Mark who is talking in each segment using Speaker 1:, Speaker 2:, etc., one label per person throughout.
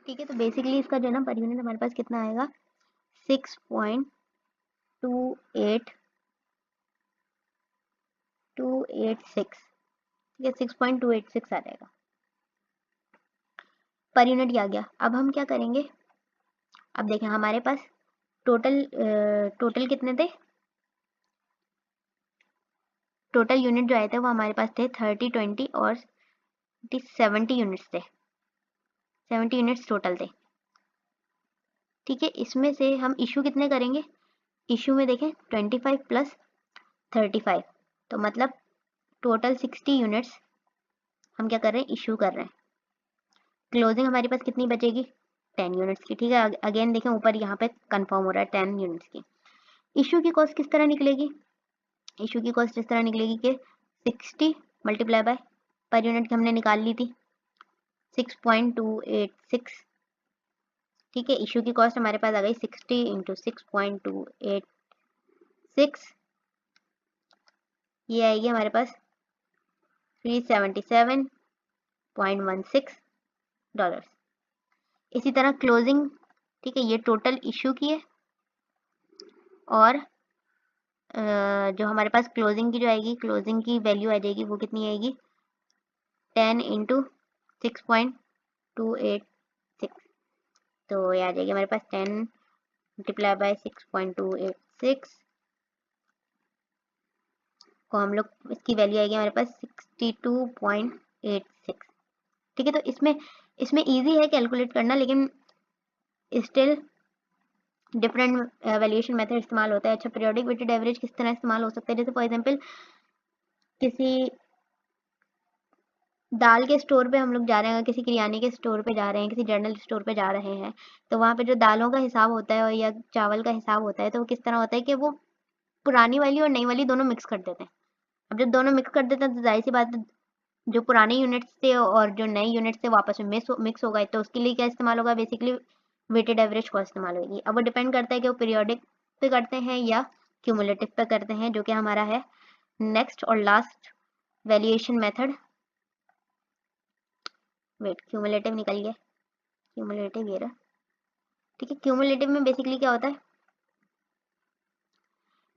Speaker 1: ठीक है, तो बेसिकली इसका जो है ना पर यूनिट हमारे पास कितना आएगा 6.286, ठीक है 6.286 आ जाएगा पर यूनिट आ गया। अब हम क्या करेंगे, अब देखें हमारे पास टोटल कितने थे, टोटल यूनिट जो आए थे वो हमारे पास थे 30, 20 और 70 यूनिट्स थे, 70 यूनिट्स टोटल थे। ठीक है, इसमें से हम इशू कितने करेंगे, इशू में देखें 25 प्लस 35, तो मतलब टोटल 60 यूनिट्स हम क्या कर रहे हैं, इशू कर रहे हैं। क्लोजिंग हमारे पास कितनी बचेगी 10 यूनिट्स की। ठीक है, अगेन देखें ऊपर यहाँ पे कंफर्म हो रहा है 10 यूनिट्स की। इशू की कॉस्ट किस तरह निकलेगी, इशू की कॉस्ट इस तरह निकलेगी कि 60 मल्टीप्लाई बाय पर यूनिट की हमने निकाल ली थी 6.286। ठीक है, इशू की कॉस्ट हमारे पास आ गई 60 इंटू 6.286, ये आएगी हमारे पास $377.16। इसी तरह क्लोजिंग, ठीक है ये टोटल इशू की है, और जो हमारे पास क्लोजिंग की जो आएगी, क्लोजिंग की वैल्यू आ जाएगी वो कितनी आएगी 10 इंटू 6.286, तो ये आ जाएगी हमारे पास 10 मल्टीप्लाई बाय 6.286 को हम लोग, इसकी वैल्यू आएगी हमारे पास 62.86। ठीक है, तो इसमें इसमें इजी है कैलकुलेट करना, लेकिन स्टिल डिफरेंट वैल्यूएशन मेथड इस्तेमाल होता है। अच्छा, पीरियोडिक वेटेड एवरेज किस तरह इस्तेमाल हो सकता है, जैसे फॉर एग्जांपल किसी दाल के स्टोर पे हम लोग जा रहे हैं, किसी किराने के स्टोर पे जा रहे हैं, किसी जनरल स्टोर पे जा रहे हैं, तो वहाँ पे जो दालों का हिसाब होता है और या चावल का हिसाब होता है, तो वो किस तरह होता है कि वो पुरानी वाली और नई वाली दोनों मिक्स कर देते हैं। अब जब दोनों मिक्स कर देते हैं तो जाहिर सी बात है जो पुराने यूनिट्स थे और जो नए यूनिट्स थे वापस में मिक्स हो गए, तो उसके लिए क्या इस्तेमाल होगा, बेसिकली वेटेड एवरेज को इस्तेमाल होगी। अब वो डिपेंड करता है कि वो पीरियोडिक पे करते हैं या क्यूमुलेटिव पे करते हैं, जो कि हमारा है नेक्स्ट और last valuation method. Wait, cumulative निकल गया, क्यूमुलेटिव ये रहा। ठीक है, क्यूमुलेटिव में बेसिकली क्या होता है,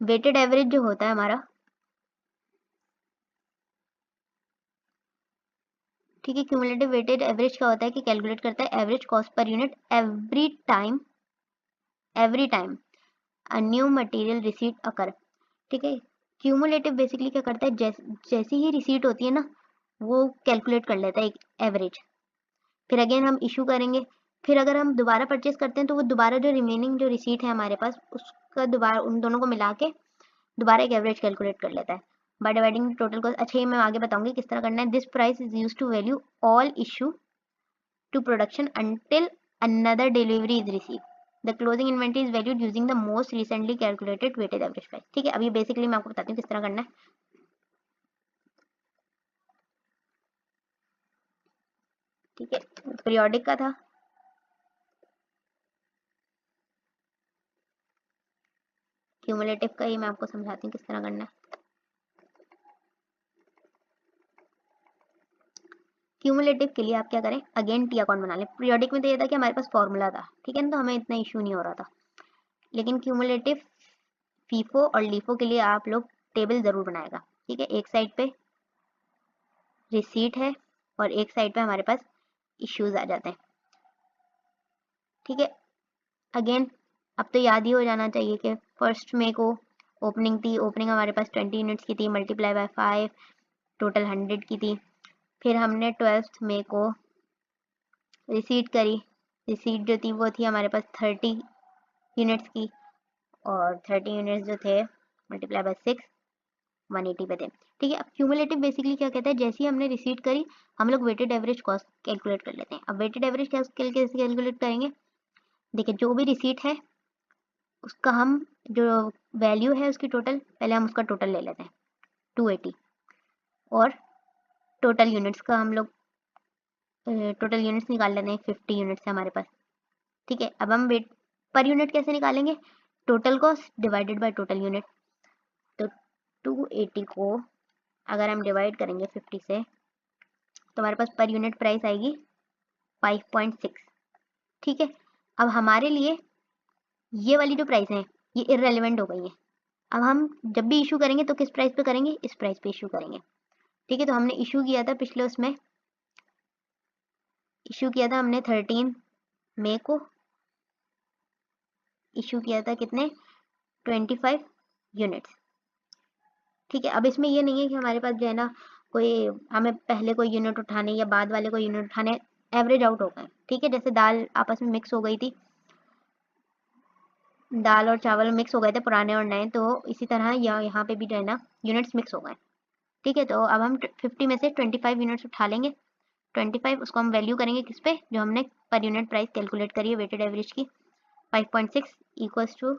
Speaker 1: वेटेड एवरेज जो होता है हमारा, ठीक है क्यूमुलेटिव वेटेड एवरेज क्या होता है कि कैलकुलेट करता है average cost per unit every time a new material receipt occur. ठीक है, क्यूमुलेटिव बेसिकली क्या करता है, जैसी ही रिसीट होती है ना वो कैलकुलेट कर लेता है एक एवरेज, फिर अगेन हम इशू करेंगे, फिर अगर हम दोबारा परचेस करते हैं तो वो दोबारा जो रिमेनिंग जो रिसीट है हमारे पास उसका दोबारा उन दोनों को मिला के दोबारा एक एवरेज कैलकुलेट कर लेता है बाय डिवाइडिंग टोटल कॉस्ट। अच्छा, ये मैं आगे बताऊंगी किस तरह करना है। This price is use to value all issue to production until another delivery is received. The closing inventory is valued using the most recently calculated weighted average price. ठीक है, अब ये बेसिकली मैं आपको बताती हूँ किस तरह करना है। ठीक है, पीरियोडिक का था, क्यूमुलेटिव का ही मैं आपको समझाती हूँ किस तरह करना है। क्यूमुलेटिव के लिए आप क्या करें, अगेन टी अकाउंट बना लें। पीरियोडिक में तो ये था कि हमारे पास फॉर्मूला था, ठीक है ना, तो हमें इतना इशू नहीं हो रहा था, लेकिन क्यूमुलेटिव फीफो और लीफो के लिए आप लोग टेबल जरूर बनाएगा। ठीक है, एक साइड पे रिसीट है और एक साइड पे हमारे पास इश्यूज आ जाते हैं। ठीक है, अगेन अब तो याद ही हो जाना चाहिए कि फर्स्ट मे को ओपनिंग थी, ओपनिंग हमारे पास 20 यूनिट्स की थी, मल्टीप्लाई बाय 5 टोटल 100 की थी। फिर हमने 12 मे को रिसीट करी, रिसीट जो थी वो थी हमारे पास 30 यूनिट्स की, और 30 यूनिट्स जो थे मल्टीप्लाई बाय 6 180 पे थे। ठीक है, अब क्यूमुलेटिव बेसिकली क्या कहता है, जैसे ही हमने रिसीट करी हम लोग वेटेड एवरेज कॉस्ट कैलकुलेट कर लेते हैं। अब वेटेड एवरेज कैसे कैलकुलेट करेंगे, देखिए जो भी रिसीट है उसका हम जो वैल्यू है उसकी टोटल, पहले हम उसका टोटल ले लेते हैं 280, और टोटल यूनिट्स का हम लोग टोटल यूनिट्स निकाल लेते हैं, 50 यूनिट्स है हमारे पास। ठीक है, अब हम वेट पर यूनिट कैसे निकालेंगे, total cost divided by total unit. तो 280 को अगर हम डिवाइड करेंगे 50 से तो हमारे पास पर यूनिट प्राइस आएगी 5.6। ठीक है, अब हमारे लिए ये वाली जो प्राइस है ये इररेलेवेंट हो गई है। अब हम जब भी इशू करेंगे तो किस प्राइस पे करेंगे, इस प्राइस पे इशू करेंगे। ठीक है, तो हमने इशू किया था पिछले उसमें, इशू किया था हमने 13 मई को, इशू किया था कितने, 25 यूनिट्स। ठीक है, अब इसमें ये नहीं है कि हमारे पास जो है ना कोई हमें पहले कोई यूनिट उठाने या बाद वाले कोई यूनिट उठाने, एवरेज आउट हो गए। ठीक है, जैसे दाल आपस में मिक्स हो गई थी, दाल और चावल मिक्स हो गए थे पुराने और नए, तो इसी तरह यहाँ पे भी जो है ना यूनिट्स मिक्स हो गए। ठीक है, तो अब हम 50 में से 25 यूनिट्स उठा लेंगे। 25 उसको हम वैल्यू करेंगे किस पे, जो हमने पर यूनिट प्राइस कैलकुलेट करी है वेटेड एवरेज की, 5.6 इक्वल्स टू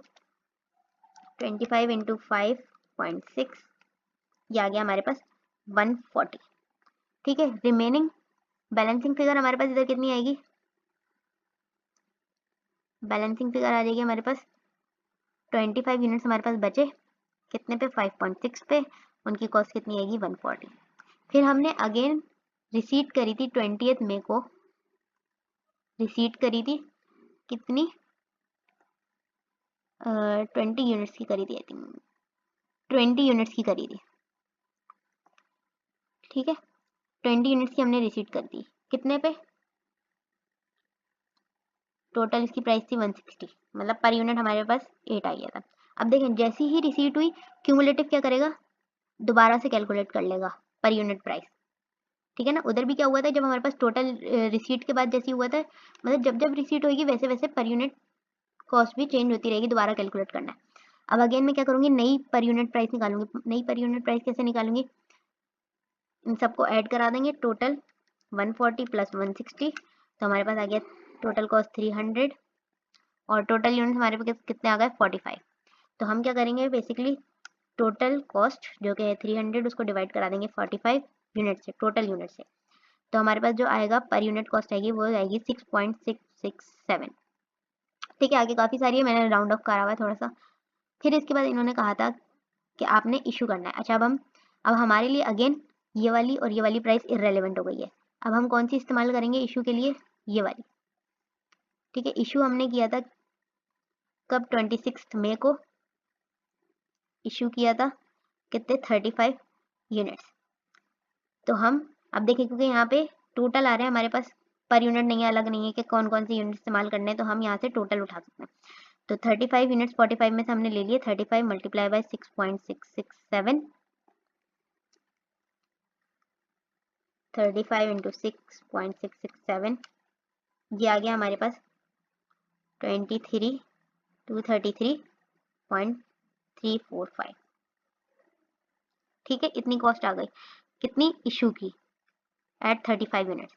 Speaker 1: 25 इंटू 5.6, ये आ गया हमारे पास 140। ठीक है, रिमेनिंग बैलेंसिंग फिगर हमारे पास इधर कितनी आएगी, बैलेंसिंग फिगर आ जाएगी हमारे पास 25 यूनिट्स हमारे पास बचे कितने पे, 5.6 पे, उनकी कॉस्ट कितनी आएगी 140। फिर हमने अगेन रिसीट करी थी 20 मई को, रिसीट करी थी कितनी, 20 यूनिट्स की करी थी, आई थिंक 20 यूनिट्स की करी थी। ठीक है, 20 यूनिट्स की हमने रिसीट कर दी, कितने पे, टोटल इसकी प्राइस थी 160, मतलब पर यूनिट हमारे पास 8 आ गया था। अब देखें जैसी ही रिसीट हुई क्यूमुलेटिव क्या करेगा, दोबारा से कैलकुलेट कर लेगा पर यूनिट प्राइस। ठीक है ना, उधर भी क्या हुआ था, जब हमारे पास टोटल रिसीट के बाद जैसे हुआ था, मतलब जब जब रिसीट होगी वैसे वैसे पर यूनिट कॉस्ट भी चेंज होती रहेगी, दोबारा कैलकुलेट करना है। अब अगेन मैं क्या करूँगी, नई पर यूनिट प्राइस निकालूंगी। नई पर यूनिट प्राइस कैसे निकालूंगी, इन सबको ऐड करा देंगे, टोटल 140 प्लस 160, तो हमारे पास आ गया टोटल कॉस्ट 300 और टोटल यूनिट हमारे पास कितने आ गए 45। तो हम क्या करेंगे बेसिकली, टोटल कॉस्ट जो कि है 300 उसको डिवाइड करा देंगे 45 यूनिट से, टोटल यूनिट से, तो हमारे पास जो आएगा पर यूनिट कॉस्ट आएगी वो आएगी 6.667। ठीक है, आगे काफ़ी सारी है, मैंने राउंड ऑफ करा हुआ है थोड़ा सा। फिर इसके बाद इन्होंने कहा था कि आपने इशू करना है। अच्छा, अब हमारे लिए अगेन ये वाली और ये वाली प्राइस इररेलेवेंट हो गई है। अब हम कौन सी इस्तेमाल करेंगे इशू के लिए, ये वाली। ठीक है, इशू हमने किया था कब, 26 मई को इशू किया था, कितने 35 यूनिट्स। तो हम अब देखें क्योंकि यहाँ पे टोटल आ रहे हैं हमारे पास, पर यूनिट नहीं है, अलग नहीं है कि कौन कौन सी यूनिट इस्तेमाल करने हैं, तो हम यहाँ से टोटल उठा सकते हैं। तो 35 यूनिट्स 45 में से हमने ले लिए, 35 मल्टीप्लाई बाय 6.667, 35 इंटू 6.667, ये आ गया हमारे पास 233.345। ठीक है, इतनी कॉस्ट आ गई कितनी, इशू की, एट 35 यूनिट्स।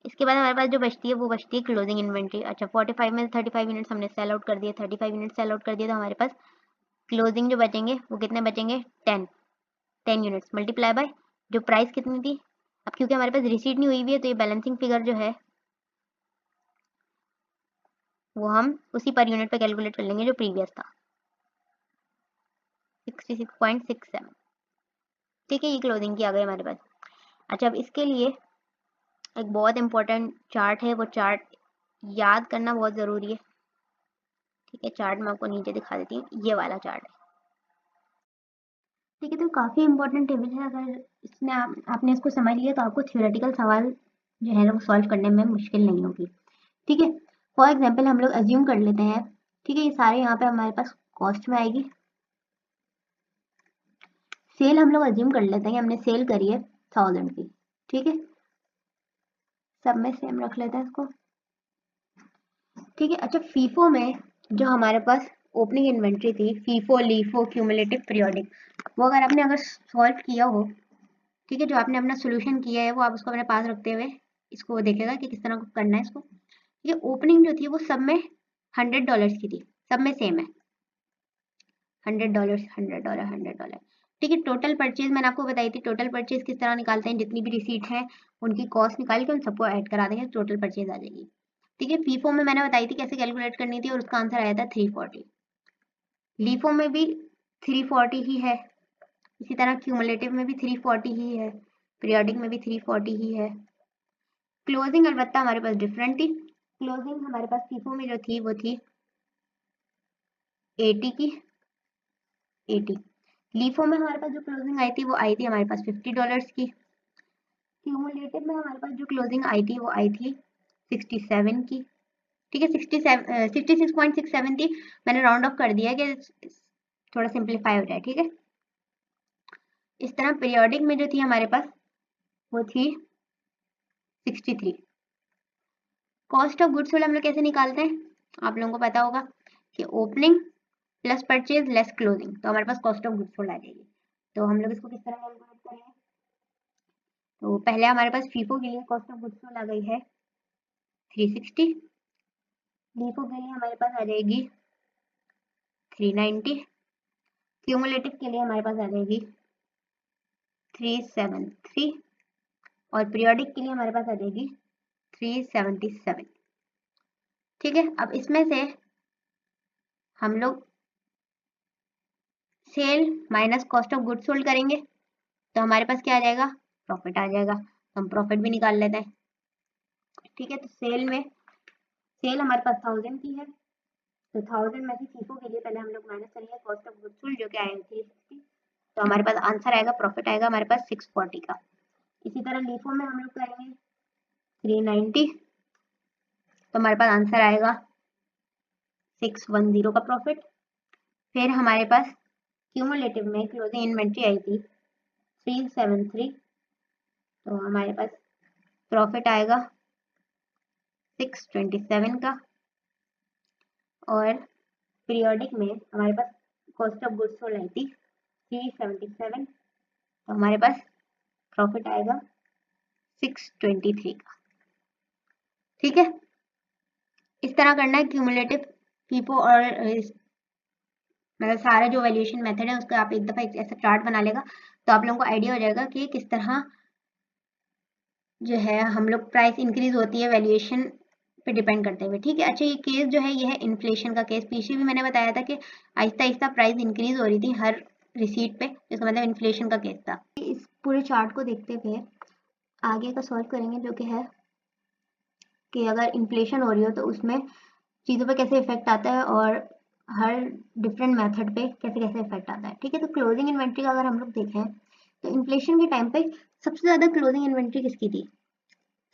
Speaker 1: इसके बाद हमारे पास जो बचती है वो बचती है क्लोजिंग इन्वेंट्री। अच्छा, 45 में 35 यूनिट्स हमने सेल आउट कर दिए, 35 यूनिट सेल आउट कर दिए, तो हमारे पास क्लोजिंग जो बचेंगे वो कितने बचेंगे, 10 यूनिट्स मल्टीप्लाई बाय जो प्राइस कितनी थी। अब क्योंकि हमारे पास रिसीट नहीं हुई हुई है तो ये बैलेंसिंग फिगर जो है वो हम उसी पर यूनिट पे कैलकुलेट कर लेंगे जो प्रीवियस था, 66.67। ठीक है, ये क्लोजिंग की आ गई हमारे पास। अच्छा, अब इसके लिए एक बहुत इंपॉर्टेंट चार्ट है, वो चार्ट याद करना बहुत ज़रूरी है। ठीक है, चार्ट मैं आपको नीचे दिखा देती हूँ, ये वाला चार्ट है। ठीक है, तो काफ़ी इंपॉर्टेंट टेबल है, अगर इसमें आपने इसको समझ लिया तो आपको थ्योरेटिकल सवाल जो है ना वो सॉल्व करने में मुश्किल नहीं होगी। ठीक है, फॉर एग्जाम्पल हम लोग अज्यूम कर लेते हैं, ठीक है, ये सारे यहाँ पे हमारे पास कॉस्ट में आएगी। सेल हम लोग अज्यूम कर लेते हैं कि हमने सेल करी है 1000 की। ठीक है, सब में सेम रख लेते हैं इसको। ठीक है, अच्छा, फीफो में जो हमारे पास ओपनिंग इन्वेंट्री थी, फीफो लीफो क्यूमुलेटिव पीरियोडिक, वो अगर सॉल्व किया हो, ठीक है, जो आपने अपना सोल्यूशन किया है वो आप उसको अपने पास रखते हुए इसको देखेगा कि किस तरह करना है इसको। ये ओपनिंग जो थी वो सब में $100 की थी, सब में सेम है, $100 $100 $100। ठीक है, टोटल परचेज मैंने आपको बताई थी, टोटल परचेज किस तरह निकालते हैं, जितनी भी रिसीट है उनकी कॉस्ट निकाल के उन सबको ऐड करा देंगे, टोटल परचेज आ जाएगी। ठीक है, फीफो में मैंने बताई थी कैसे कैलकुलेट करनी थी और उसका आंसर आया था 340। लीफो में भी 340 ही है, इसी तरह क्यूमुलेटिव में भी 340 ही है, पीरियोडिक में भी 340 ही है। क्लोजिंग अलबत्ता हमारे पास डिफरेंट थी, क्लोजिंग हमारे पास फीफो में जो थी वो थी 80 की 80। लीफो में हमारे पास जो क्लोजिंग आई थी वो आई थी हमारे पास $50 की। क्यूमुलेटिव में हमारे पास जो क्लोजिंग आई थी वो आई थी 67 की। ठीक है, 66.67 थी। मैंने राउंड ऑफ कर दिया कि थोड़ा सिंप्लीफाई हो जाए। ठीक है, इस तरह पीरियोडिक में जो थी हमारे पास वो थी 63। कॉस्ट ऑफ गुड्स सोल्ड हम लोग कैसे निकालते हैं, आप लोगों को पता होगा कि opening plus purchase less closing, तो हमारे पास कॉस्ट ऑफ गुड्स सोल्ड आ जाएगी। तो हम लोग इसको किस तरह कैलकुलेट करेंगे, तो पहले हमारे पास फीफो के लिए कॉस्ट ऑफ गुड्स सोल्ड आ गई है 360, लीफो के लिए हमारे पास आ जाएगी 390, क्यूमुलेटिव के लिए हमारे पास आ जाएगी 373 और पीरियोडिक के लिए हमारे पास आ जाएगी 377। ठीक है, अब इसमें से हम लोग sale minus cost of goods sold करेंगे तो हमारे पास क्या आ जाएगा, प्रॉफिट आ जाएगा। तो हम प्रॉफिट भी निकाल लेते हैं। ठीक है, तो सेल हमारे पास 1000 की है, तो 1000 में से फीफो के लिए पहले हम लोग माइनस करेंगे कॉस्ट ऑफ गुड्स सोल्ड जो कि आएगा 360, तो हमारे पास आंसर आएगा, प्रॉफिट आएगा हमारे पास 640 का। इसी तरह लीफो में हम लोग करेंगे 390, तो हमारे पास आंसर आएगा 610 का प्रॉफिट। फिर हमारे पास क्यूमुलेटिव में क्लोजिंग इन्वेंट्री आई थी 373, तो हमारे पास प्रॉफिट आएगा 627 का। और पीरियोडिक में हमारे पास कॉस्ट ऑफ गुड्स सोल्ड आई थी 377, तो हमारे पास प्रॉफिट आएगा 623 का। ठीक है, इस तरह करना है क्यूमुलेटिव, फीफो और मतलब सारा जो वैल्यूएशन मेथड है उसका आप एक दफ़ा ऐसा चार्ट बना लेगा तो आप लोगों को आइडिया हो जाएगा कि किस तरह जो है हम लोग प्राइस इंक्रीज होती है वैल्यूएशन पे डिपेंड करते हुए। ठीक है, अच्छा ये केस जो है ये है इन्फ्लेशन का केस। पीछे भी मैंने बताया था कि आहिस्ता आहिस्ता प्राइस इंक्रीज हो रही थी हर रिसीट पे, जिसका मतलब इन्फ्लेशन का केस था। इस पूरे चार्ट को देखते हुए आगे का सॉल्व करेंगे, जो कि है कि अगर इन्फ्लेशन हो रही हो तो उसमें चीज़ों पे कैसे इफेक्ट आता है और हर डिफरेंट मेथड पे कैसे कैसे इफेक्ट आता है। ठीक है, तो क्लोजिंग इन्वेंट्री का अगर हम लोग देखें तो इन्फ्लेशन के टाइम पे सबसे ज़्यादा क्लोजिंग इन्वेंट्री किसकी थी,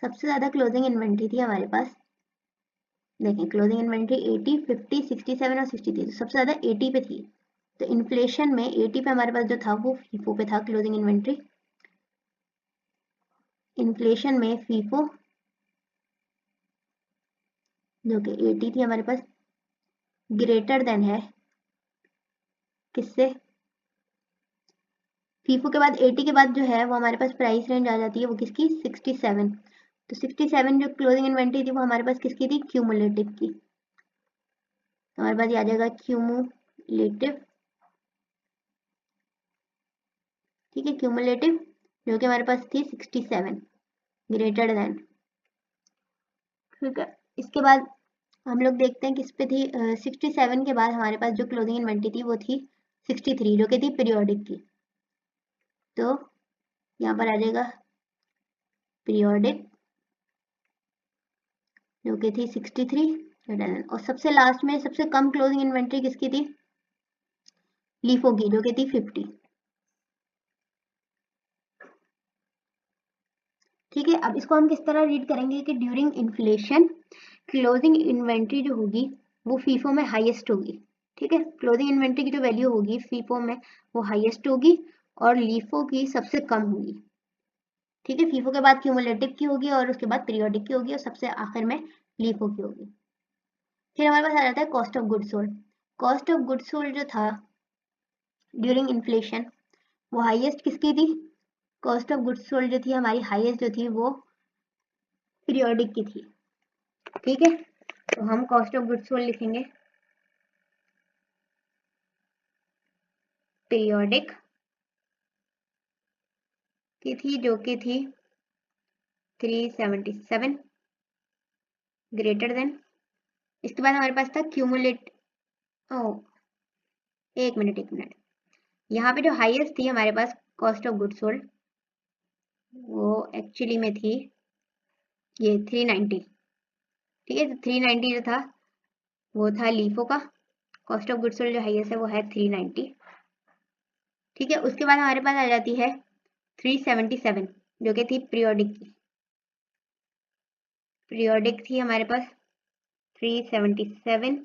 Speaker 1: सबसे ज़्यादा क्लोजिंग इन्वेंट्री थी हमारे पास, देखें क्लोजिंग इन्वेंट्री 80, 50, 67 और 60 थी, तो सबसे ज़्यादा 80 पे थी। तो इन्फ्लेशन में 80 पे हमारे पास जो था वो फीफो पे था क्लोजिंग इन्वेंट्री। इन्फ्लेशन में फीफो जो कि 80 थी हमारे पास, ग्रेटर देन है किससे, फीफो के बाद 80 के बाद जो है वो हमारे पास प्राइस रेंज आ जाती है वो किसकी, 67। तो 67 जो क्लोजिंग इन्वेंट्री थी वो हमारे पास किसकी थी, क्यूमुलेटिव की। तो हमारे पास ये आ जाएगा क्यूमुलेटिव। ठीक है, क्यूमुलेटिव जो कि हमारे पास थी 67 ग्रेटर देन। ठीक है, इसके बाद हम लोग देखते हैं किस पे थी, 67 के बाद हमारे पास जो क्लोजिंग इन्वेंट्री थी वो थी 63 जो कि थी पीरियोडिक की। तो यहाँ पर आ जाएगा पीरियोडिक जो कि थी 63 और सबसे लास्ट में सबसे कम क्लोजिंग इन्वेंट्री किसकी थी, लीफो की जो कि थी 50। ठीक है, अब इसको हम किस तरह रीड करेंगे कि ड्यूरिंग इन्फ्लेशन क्लोजिंग इन्वेंट्री जो होगी वो फीफो में हाईएस्ट होगी। ठीक है, क्लोजिंग इन्वेंट्री की जो वैल्यू होगी फीफो में वो हाईएस्ट होगी और लीफो की सबसे कम होगी। ठीक है, फीफो के बाद क्यूमुलेटिव की होगी और उसके बाद पीरियोडिक की होगी और सबसे आखिर में लीफो की होगी। फिर हमारे पास आ जाता है cost of goods sold. Cost of goods sold जो था ड्यूरिंग इन्फ्लेशन वो हाईएस्ट किसकी थी, कॉस्ट ऑफ गुड्स सोल्ड जो थी हमारी हाईएस्ट जो थी वो पीरियोडिक की थी। ठीक है, तो हम कॉस्ट ऑफ गुड्स सोल्ड लिखेंगे पीरियोडिक की थी जो कि थी 377 ग्रेटर देन। इसके बाद हमारे पास था क्यूमुलेट, ओ एक मिनट, यहाँ पे जो हाईएस्ट थी हमारे पास कॉस्ट ऑफ गुड्स सोल्ड वो एक्चुअली में थी ये 390। ठीक है, तो 390 जो था वो था लीफो का कॉस्ट ऑफ गुड्स सोल्ड, जो हाईएस्ट है वो है 390। ठीक है, उसके बाद हमारे पास आ जाती है 377 जो कि थी पीरियोडिक की। पीरियोडिक थी हमारे पास 377।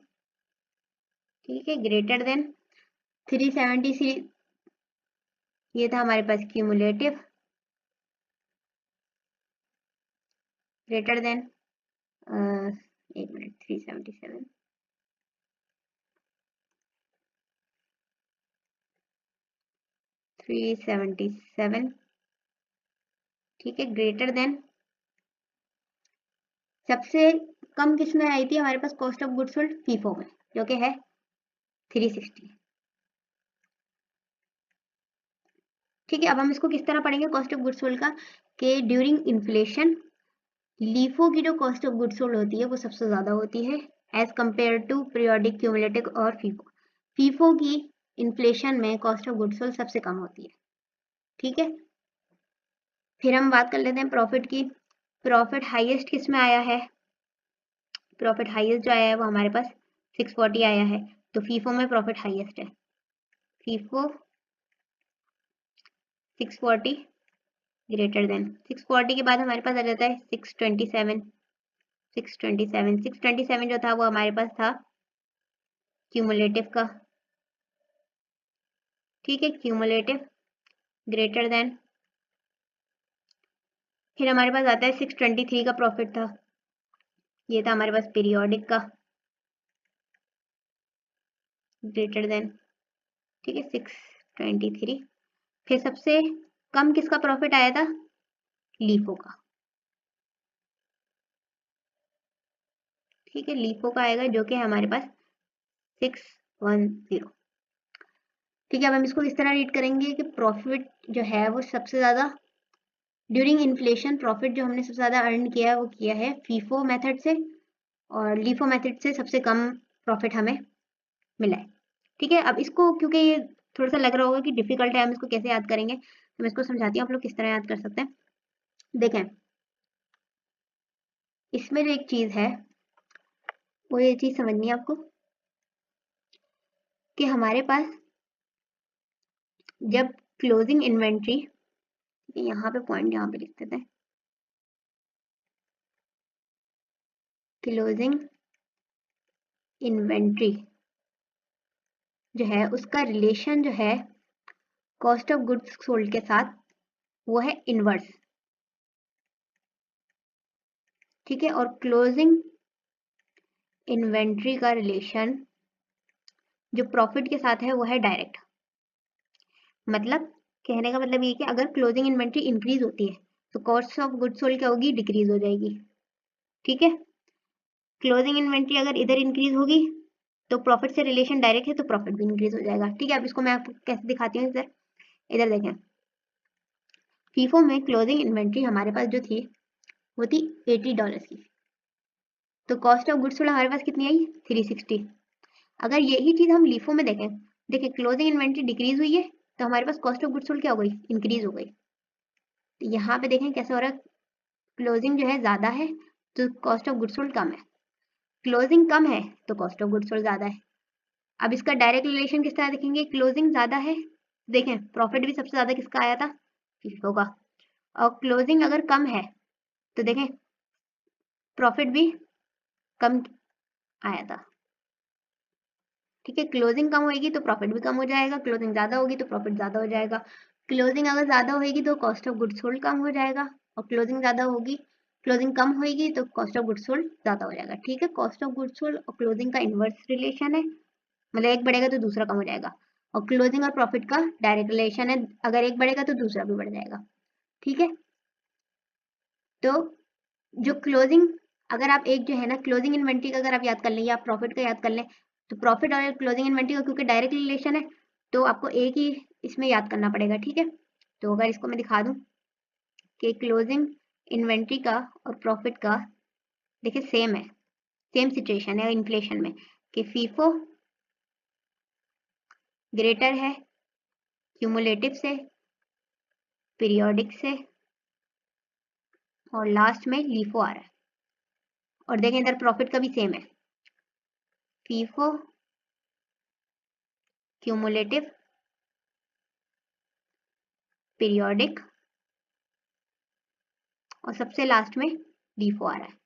Speaker 1: ठीक है, ग्रेटर देन 373 ये था हमारे पास क्यूमुलेटिव, ग्रेटर देन 1 मिनट 377 377। ठीक है, ग्रेटर देन सबसे कम किस में आई थी हमारे पास cost of goods sold, FIFO में, जो कि है 360। ठीक है, अब हम इसको किस तरह पढ़ेंगे कॉस्ट ऑफ गुड्स सोल्ड का, कि ड्यूरिंग इन्फ्लेशन लीफो की जो कॉस्ट ऑफ गुड्स सोल्ड होती है वो सबसे ज्यादा होती है as compare to periodic, cumulative और फीफो। फीफो की इन्फ्लेशन में कॉस्ट ऑफ गुड्स सोल्ड सबसे कम होती है। ठीक है, फिर हम बात कर लेते हैं प्रॉफिट की। प्रॉफिट हाईएस्ट किस में आया है, प्रॉफिट हाईएस्ट जो आया है वो हमारे पास 640 आया है, तो फीफो में प्रॉफिट हाईएस्ट है। फीफो 640 ग्रेटर देन 640 के बाद हमारे पास आ जाता है 627। 627 जो था वो हमारे पास था क्यूमुलेटिव का। ठीक है, क्यूमुलेटिव ग्रेटर देन, फिर हमारे पास आता है 623 का प्रॉफिट था, ये था हमारे पास पीरियोडिक का, ग्रेटर देन। ठीक है, 623। फिर सबसे कम किसका प्रॉफिट आया था, लीफो का। ठीक है, लीफो का आएगा जो कि हमारे पास 610। ठीक है, अब हम इसको इस तरह रीड करेंगे कि प्रॉफिट जो है वो सबसे ज्यादा ड्यूरिंग इन्फ्लेशन, प्रॉफिट जो हमने सबसे ज्यादा अर्न किया है वो किया है फीफो मेथड से, और लीफो मेथड से सबसे कम प्रॉफिट हमें मिला है। ठीक है, अब इसको क्योंकि ये थोड़ा सा लग रहा होगा कि डिफिकल्ट है, हम इसको कैसे याद करेंगे, तो मैं इसको समझाती हूँ आप लोग किस तरह याद कर सकते हैं। देखें, इसमें जो एक चीज है वो ये चीज समझनी है आपको कि हमारे पास जब क्लोजिंग इन्वेंट्री, यहाँ पे पॉइंट यहाँ पे लिख देते हैं, क्लोजिंग इन्वेंट्री जो है उसका रिलेशन जो है कॉस्ट ऑफ गुड्स सोल्ड के साथ वो है इनवर्स। ठीक है, और क्लोजिंग इन्वेंट्री का रिलेशन जो प्रॉफिट के साथ है वो है डायरेक्ट। मतलब कहने का मतलब ये कि अगर क्लोजिंग इन्वेंट्री इंक्रीज होती है तो कॉस्ट ऑफ गुड्स सोल्ड क्या होगी, डिक्रीज हो जाएगी। ठीक है, क्लोजिंग इन्वेंट्री अगर इधर इंक्रीज होगी तो प्रॉफिट से रिलेशन डायरेक्ट है तो प्रॉफिट भी इंक्रीज हो जाएगा। ठीक है, अब इसको मैं आपको कैसे दिखाती हूँ, इधर इधर देखें, फीफो में क्लोजिंग इन्वेंट्री हमारे पास जो थी वो थी $80 की, तो कॉस्ट ऑफ गुड्स सोल्ड हमारे पास कितनी आई, 360। अगर यही चीज हम लीफो में देखें, देखिए क्लोजिंग इन्वेंट्री डिक्रीज हुई है तो हमारे पास कॉस्ट ऑफ गुड्स सोल्ड क्या हो गई, इंक्रीज हो गई। तो यहाँ पे देखें कैसे हो रहा है, क्लोजिंग जो है ज्यादा है तो कॉस्ट ऑफ गुड्स सोल्ड कम है, क्लोजिंग कम है तो कॉस्ट ऑफ गुड्स सोल्ड ज्यादा है। अब इसका डायरेक्ट रिलेशन किस तरह देखेंगे, क्लोजिंग ज्यादा है, देखें प्रॉफिट भी सबसे ज्यादा किसका आया था, फीफो का, और क्लोजिंग अगर कम है तो देखें प्रॉफिट भी कम आया था। ठीक है, क्लोजिंग कम होगी तो प्रॉफिट भी कम हो जाएगा, क्लोजिंग ज्यादा होगी तो प्रॉफिट ज्यादा हो जाएगा। क्लोजिंग अगर ज्यादा होगी तो कॉस्ट ऑफ गुड्स सोल्ड कम हो जाएगा, और क्लोजिंग ज्यादा होगी, क्लोजिंग कम होगी तो कॉस्ट ऑफ गुड्स सोल्ड ज्यादा हो जाएगा। ठीक है, कॉस्ट ऑफ गुड्स सोल्ड और क्लोजिंग का इनवर्स रिलेशन है, मतलब एक बढ़ेगा तो दूसरा कम हो जाएगा, और क्लोजिंग और प्रॉफिट का डायरेक्ट रिलेशन है, अगर एक बढ़ेगा तो दूसरा भी बढ़ जाएगा। ठीक है, तो जो क्लोजिंग, अगर आप एक जो है ना क्लोजिंग इन्वेंट्री का अगर आप याद कर लें या आप प्रॉफिट का याद कर लें, तो प्रॉफिट और क्लोजिंग इन्वेंट्री का क्योंकि डायरेक्ट रिलेशन है तो आपको एक ही इसमें याद करना पड़ेगा। ठीक है, तो अगर इसको मैं दिखा दूं कि क्लोजिंग इन्वेंट्री का और प्रॉफिट का देखिए सेम है, सेम सिचुएशन है इन्फ्लेशन में, कि फीफो ग्रेटर है क्यूमुलेटिव से, पीरियोडिक से, और लास्ट में लीफो आ रहा है, और देखें इधर प्रॉफिट का भी सेम है, फीफो, क्यूमुलेटिव, पीरियोडिक और सबसे लास्ट में डीफो आ रहा है।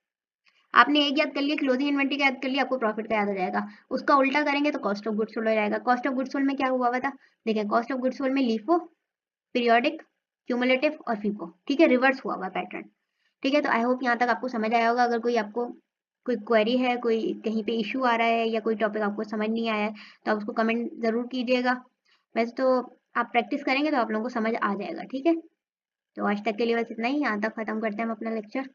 Speaker 1: आपने एक याद कर लिया, क्लोजिंग इन्वेंट्री का याद कर लिया, आपको प्रॉफिट का याद हो जाएगा। उसका उल्टा करेंगे तो कॉस्ट ऑफ गुड्स सोल्ड हो जाएगा। कॉस्ट ऑफ गुड्स सोल्ड में क्या हुआ था, देखिए कॉस्ट ऑफ गुड्स सोल्ड में लीफो, पीरियोडिक, क्यूमुलेटिव और फीफो, ठीक है, रिवर्स हुआ पैटर्न। ठीक है, तो आई होप यहाँ तक आपको समझ आया होगा। अगर कोई आपको कोई क्वेरी है, कोई कहीं पे इशू आ रहा है या कोई टॉपिक आपको समझ नहीं आया है तो आप उसको कमेंट ज़रूर कीजिएगा। वैसे तो आप प्रैक्टिस करेंगे तो आप लोगों को समझ आ जाएगा। ठीक है, तो आज तक के लिए बस इतना ही, यहाँ तक ख़त्म करते हैं हम अपना लेक्चर।